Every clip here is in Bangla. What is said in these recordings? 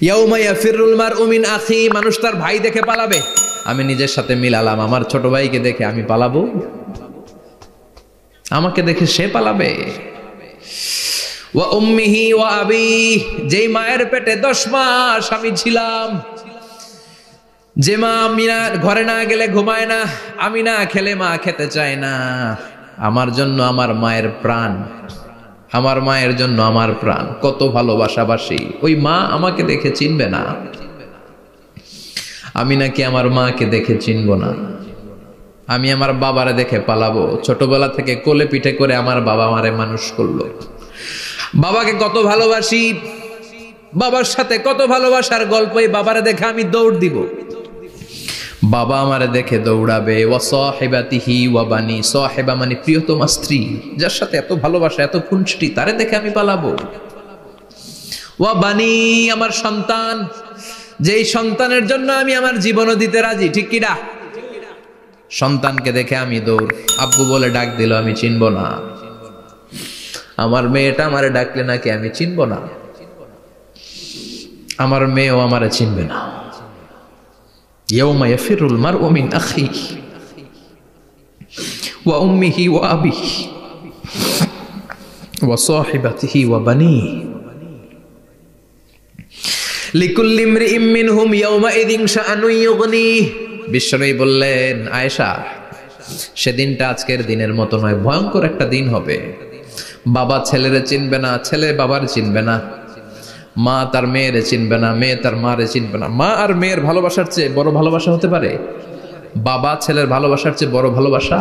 ইয়াউমা ইয়াফিরুল মারউ মিন আখি, মানুষ তার ভাই দেখে পালাবে। আমি নিজের সাথে মিলালাম, আমার ছোট ভাইকে দেখে আমি পালাবো? আমাকে দেখে সে পালাবে? ওয়া উম্মিহি ওয়া আবি, যেই মায়ের পেটে 10 মাস আমি ছিলাম, যে মা আমি না ঘরে না গেলে ঘুমায় না, আমি না খেলে মা খেতে চায় না, আমার জন্য আমার মায়ের প্রাণ, আমার মায়ের জন্য আমার প্রাণ, কত ভালোবাসাবাসী। ওই মা আমাকে দেখে চিনবে না, আমি নাকি আমার মাকে দেখে চিনব না। আমি আমার বাবারে দেখে পালাবো। ছোটবেলা থেকে কোলে পিঠে করে আমার বাবা আমারে মানুষ করলো, বাবাকে কত ভালোবাসি, বাবার সাথে কত ভালোবাসার গল্প, এই বাবারে দেখে আমি দৌড় দিব, বাবা আমারে দেখে দৌড়াবে। ওয়া সাহিবাতিহি ওয়া বানি, সাহিবা মানে প্রিয়তমা স্ত্রী, যার সাথে এত ভালোবাসা এত খুনসুটি, তারে দেখে আমি পালাবো। ওয়া বানি, আমার সন্তান, যেই সন্তানের জন্য আমি আমার জীবনও দিতে রাজি, ঠিক কিনা? সন্তানকে দেখে আমি দৌড়। আব্বু বলে ডাক দিল, আমি চিনব না। আমার মেয়েটা আমারে ডাকলে নাকি আমি চিনব না, আমার মেয়েও আমারে চিনবে না। ইয়াউমা ইয়াফিরুল মারউ মিন আখিহি ওয়া উম্মিহি ওয়া আবিহি ওয়া সাহিবাতিহি ওয়া বানিহি লিকুল্লি ইমরিইম মিনহুম ইয়াউমাইযিন শাআনুন ইউগনিহি। বিশ্বনবী বললেন, আয়েশা, সেদিনটা আজকের দিনের মতো নয়, ভয়ঙ্কর একটা দিন হবে। বাবা ছেলেরে চিনবে না, ছেলে বাবার চিনবে না, মা তার মেয়েরে চিনবে না, মেয়ে তার মারে চিনবে না। মা আর মেয়ের ভালোবাসার চেয়ে বড় ভালোবাসা হতে পারে? বাবা ছেলের ভালোবাসার চেয়ে বড় ভালোবাসা?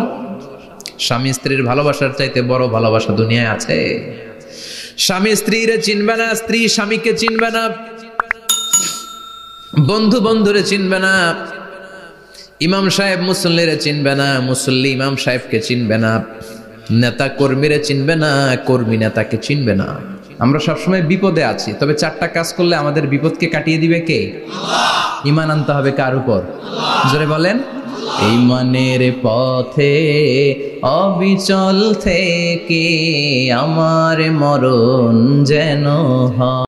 স্বামী স্ত্রীর ভালোবাসার চাইতে বড় ভালোবাসা দুনিয়ায় আছে? স্বামী স্ত্রীরে চিনবে না, স্ত্রী স্বামীকে চিনবে না, বন্ধু বন্ধুরে চিনবে না, ইমাম সাহেব মুসল্লিরে চিনবে না, মুসল্লি ইমাম সাহেবকে চিনবে না, নেতা কর্মীরে চিনবে না, কর্মী নেতাকে চিনবে না। আমরা সবসময় বিপদে আছি, তবে 4টা কাজ করলে আমাদের বিপদকে কাটিয়ে দিবে কে? আল্লাহ। ঈমান আনতে হবে কার উপর? জোরে বলেন। ঈমানের পথে অবিচল থেকে আমার মরণ যেন হয়।